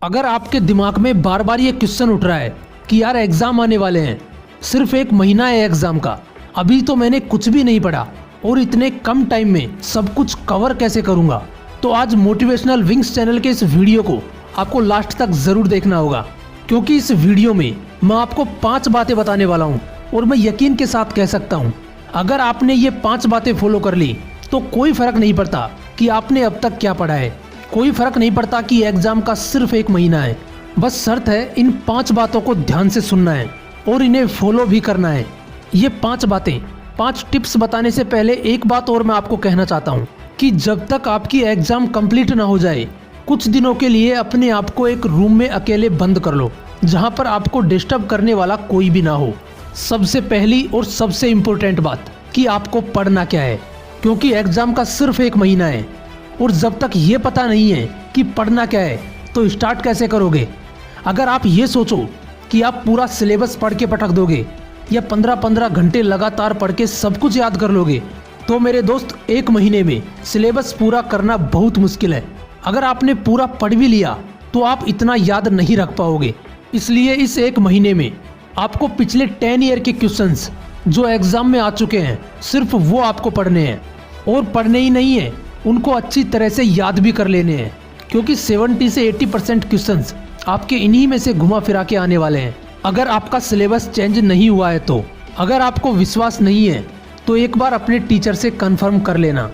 अगर आपके दिमाग में बार बार ये क्वेश्चन उठ रहा है कि यार एग्जाम आने वाले हैं, सिर्फ 1 महीना है एग्जाम का, अभी तो मैंने कुछ भी नहीं पढ़ा और इतने कम टाइम में सब कुछ कवर कैसे करूंगा, तो आज मोटिवेशनल विंग्स चैनल के इस वीडियो को आपको लास्ट तक जरूर देखना होगा, क्योंकि इस वीडियो में मैं आपको 5 बातें बताने वाला हूं और मैं यकीन के साथ कह सकता हूं अगर आपने ये 5 बातें फॉलो कर ली तो कोई फर्क नहीं पड़ता कि आपने अब तक क्या पढ़ा है, कोई फर्क नहीं पड़ता कि एग्जाम का सिर्फ 1 महीना है। बस शर्त है इन 5 बातों को ध्यान से सुनना है और इन्हें फॉलो भी करना है। ये 5 बातें, 5 टिप्स बताने से पहले एक बात और मैं आपको कहना चाहता हूँ कि जब तक आपकी एग्जाम कंप्लीट ना हो जाए, कुछ दिनों के लिए अपने आप को एक रूम में अकेले बंद कर लो जहाँ पर आपको डिस्टर्ब करने वाला कोई भी ना हो। सबसे पहली और सबसे इम्पोर्टेंट बात कि आपको पढ़ना क्या है, क्योंकि एग्जाम का सिर्फ 1 महीना है और जब तक ये पता नहीं है कि पढ़ना क्या है तो स्टार्ट कैसे करोगे। अगर आप ये सोचो कि आप पूरा सिलेबस पढ़ के पटक दोगे या 15-15 घंटे लगातार पढ़ के सब कुछ याद कर लोगे, तो मेरे दोस्त 1 महीने में सिलेबस पूरा करना बहुत मुश्किल है। अगर आपने पूरा पढ़ भी लिया तो आप इतना याद नहीं रख पाओगे। इसलिए इस 1 महीने में आपको पिछले 10 ईयर के क्वेश्चंस जो एग्जाम में आ चुके हैं सिर्फ वो आपको पढ़ने हैं, और पढ़ने ही नहीं है, उनको अच्छी तरह से याद भी कर लेने हैं, क्योंकि 70 से 80% क्वेश्चंस आपके इन्हीं में से घुमा फिरा के आने वाले हैं। अगर आपका सिलेबस चेंज नहीं हुआ है तो अगर आपको विश्वास नहीं है तो एक बार अपने टीचर से कंफर्म कर लेना,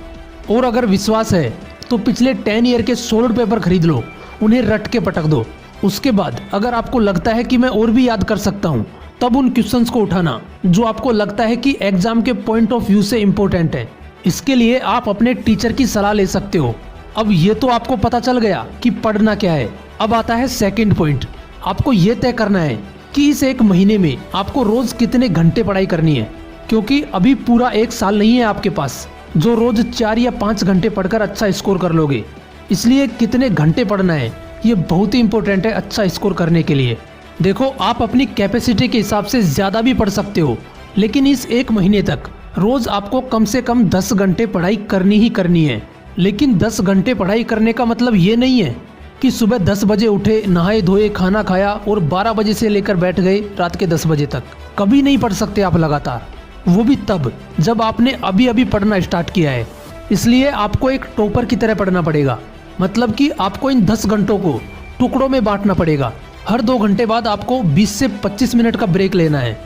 और अगर विश्वास है तो पिछले 10 ईयर के सॉलिड पेपर खरीद लो, उन्हें रट के पटक दो। उसके बाद अगर आपको लगता है कि मैं और भी याद कर सकता हूँ, तब उन क्वेश्चंस को उठाना जो आपको लगता है कि एग्जाम के पॉइंट ऑफ व्यू से इम्पोर्टेंट है। इसके लिए आप अपने टीचर की सलाह ले सकते हो। अब ये तो आपको पता चल गया कि पढ़ना क्या है। अब आता है सेकंड पॉइंट। आपको ये तय करना है कि इस 1 महीने में आपको रोज कितने घंटे पढ़ाई करनी है, क्योंकि अभी पूरा 1 साल नहीं है आपके पास जो रोज 4 या 5 घंटे पढ़कर अच्छा स्कोर कर लोगे। इसलिए कितने घंटे पढ़ना है ये बहुत ही इंपॉर्टेंट है अच्छा स्कोर करने के लिए। देखो, आप अपनी कैपेसिटी के हिसाब से ज़्यादा भी पढ़ सकते हो, लेकिन इस 1 महीने तक रोज आपको कम से कम 10 घंटे पढ़ाई करनी ही करनी है। लेकिन 10 घंटे पढ़ाई करने का मतलब ये नहीं है कि सुबह 10 बजे उठे, नहाए धोए, खाना खाया और 12 बजे से लेकर बैठ गए रात के 10 बजे तक। कभी नहीं पढ़ सकते आप लगातार, वो भी तब जब आपने अभी अभी पढ़ना स्टार्ट किया है। इसलिए आपको एक टॉपर की तरह पढ़ना पड़ेगा, मतलब कि आपको इन 10 घंटों को टुकड़ों में बांटना पड़ेगा। हर 2 घंटे बाद आपको 20 से 25 मिनट का ब्रेक लेना है।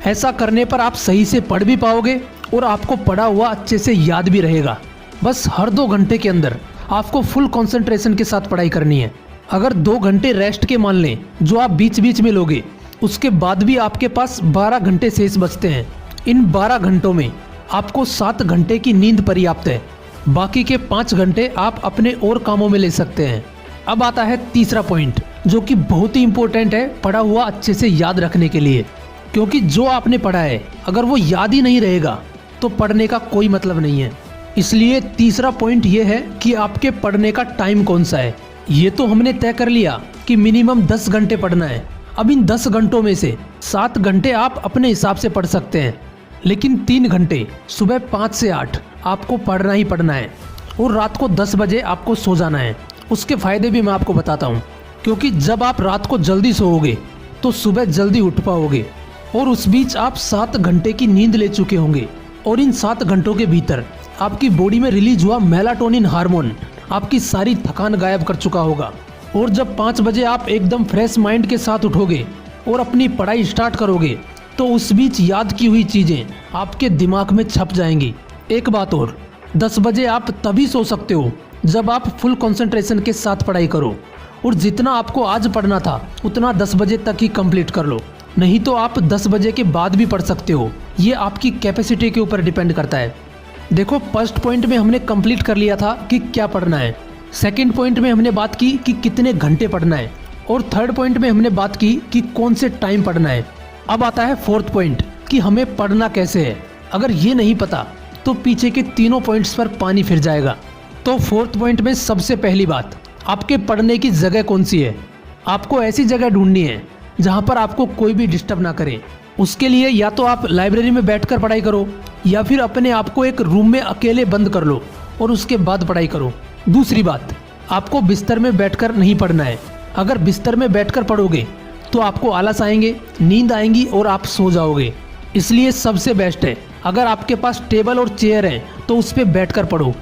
ऐसा करने पर आप सही से पढ़ भी पाओगे और आपको पढ़ा हुआ अच्छे से याद भी रहेगा। बस हर 2 घंटे के अंदर आपको फुल कंसंट्रेशन के साथ पढ़ाई करनी है। अगर 2 घंटे रेस्ट के मान लें जो आप बीच बीच में लोगे, उसके बाद भी आपके पास 12 घंटे शेष बचते हैं। इन 12 घंटों में आपको 7 घंटे की नींद पर्याप्त है, बाकी के 5 घंटे आप अपने और कामों में ले सकते हैं। अब आता है तीसरा पॉइंट, जो कि बहुत ही इंपॉर्टेंट है पढ़ा हुआ अच्छे से याद रखने के लिए, क्योंकि जो आपने पढ़ा है अगर वो याद ही नहीं रहेगा तो पढ़ने का कोई मतलब नहीं है। इसलिए तीसरा पॉइंट ये है कि आपके पढ़ने का टाइम कौन सा है। ये तो हमने तय कर लिया कि मिनिमम 10 घंटे पढ़ना है। अब इन 10 घंटों में से 7 घंटे आप अपने हिसाब से पढ़ सकते हैं, लेकिन 3 घंटे सुबह 5 से 8 आपको पढ़ना ही पढ़ना है, और रात को 10 बजे आपको सो जाना है। उसके फ़ायदे भी मैं आपको बताता हूँ, क्योंकि जब आप रात को जल्दी सोओगे तो सुबह जल्दी उठ पाओगे, और उस बीच आप 7 घंटे की नींद ले चुके होंगे, और इन 7 घंटों के भीतर आपकी बॉडी में रिलीज हुआ मेलाटोनिन हार्मोन आपकी सारी थकान गायब कर चुका होगा। और जब 5 बजे आप एकदम फ्रेश माइंड के साथ उठोगे और अपनी पढ़ाई स्टार्ट करोगे, तो उस बीच याद की हुई चीज़ें आपके दिमाग में छप जाएंगी। एक बात और, 10 बजे आप तभी सो सकते हो जब आप फुल कंसंट्रेशन के साथ पढ़ाई करो, और जितना आपको आज पढ़ना था उतना 10 बजे तक ही कंप्लीट कर लो। नहीं तो आप 10 बजे के बाद भी पढ़ सकते हो, ये आपकी कैपेसिटी के ऊपर डिपेंड करता है। देखो, फर्स्ट पॉइंट में हमने कंप्लीट कर लिया था कि क्या पढ़ना है, सेकंड पॉइंट में हमने बात की कि कितने घंटे पढ़ना है, और थर्ड पॉइंट में हमने बात की कि कौन से टाइम पढ़ना है। अब आता है फोर्थ पॉइंट कि हमें पढ़ना कैसे है। अगर ये नहीं पता तो पीछे के तीनों पॉइंट्स पर पानी फिर जाएगा। तो फोर्थ पॉइंट में सबसे पहली बात, आपके पढ़ने की जगह कौन सी है। आपको ऐसी जगह ढूंढनी है जहाँ पर आपको कोई भी डिस्टर्ब ना करे। उसके लिए या तो आप लाइब्रेरी में बैठकर पढ़ाई करो, या फिर अपने आप को एक रूम में अकेले बंद कर लो और उसके बाद पढ़ाई करो। दूसरी बात, आपको बिस्तर में बैठकर नहीं पढ़ना है, अगर बिस्तर में बैठकर पढ़ोगे तो आपको आलस आएंगे, नींद आएंगी और आप सो जाओगे। इसलिए सबसे बेस्ट है अगर आपके पास टेबल और चेयर है तो उस पर बैठकर पढ़ो,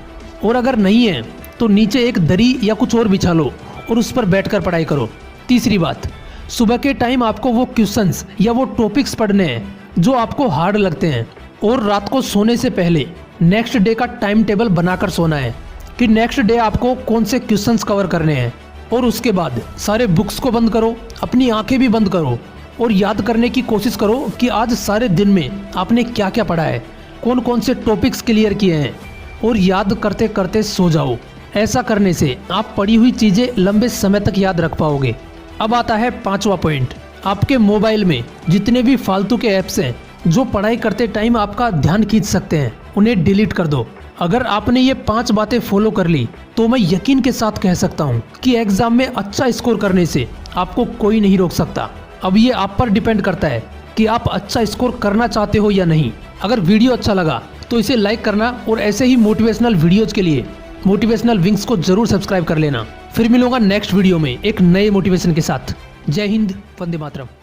और अगर नहीं है तो नीचे एक दरी या कुछ और बिछा लो और उस पर बैठकर पढ़ाई करो। तीसरी बात, सुबह के टाइम आपको वो क्वेश्चंस या वो टॉपिक्स पढ़ने हैं जो आपको हार्ड लगते हैं, और रात को सोने से पहले नेक्स्ट डे का टाइम टेबल बनाकर सोना है कि नेक्स्ट डे आपको कौन से क्वेश्चंस कवर करने हैं। और उसके बाद सारे बुक्स को बंद करो, अपनी आंखें भी बंद करो और याद करने की कोशिश करो कि आज सारे दिन में आपने क्या क्या पढ़ा है, कौन कौन से टॉपिक्स क्लियर किए हैं, और याद करते करते सो जाओ। ऐसा करने से आप पढ़ी हुई चीज़ें लंबे समय तक याद रख पाओगे। अब आता है 5वां पॉइंट, आपके मोबाइल में जितने भी फालतू के ऐप्स हैं जो पढ़ाई करते टाइम आपका ध्यान खींच सकते हैं, उन्हें डिलीट कर दो। अगर आपने ये 5 बातें फॉलो कर ली तो मैं यकीन के साथ कह सकता हूँ कि एग्जाम में अच्छा स्कोर करने से आपको कोई नहीं रोक सकता। अब ये आप पर डिपेंड करता है कि आप अच्छा स्कोर करना चाहते हो या नहीं। अगर वीडियो अच्छा लगा तो इसे लाइक करना, और ऐसे ही मोटिवेशनल वीडियोज के लिए मोटिवेशनल विंग्स को जरूर सब्सक्राइब कर लेना। फिर मिलूंगा नेक्स्ट वीडियो में एक नए मोटिवेशन के साथ। जय हिंद, वंदे मातरम।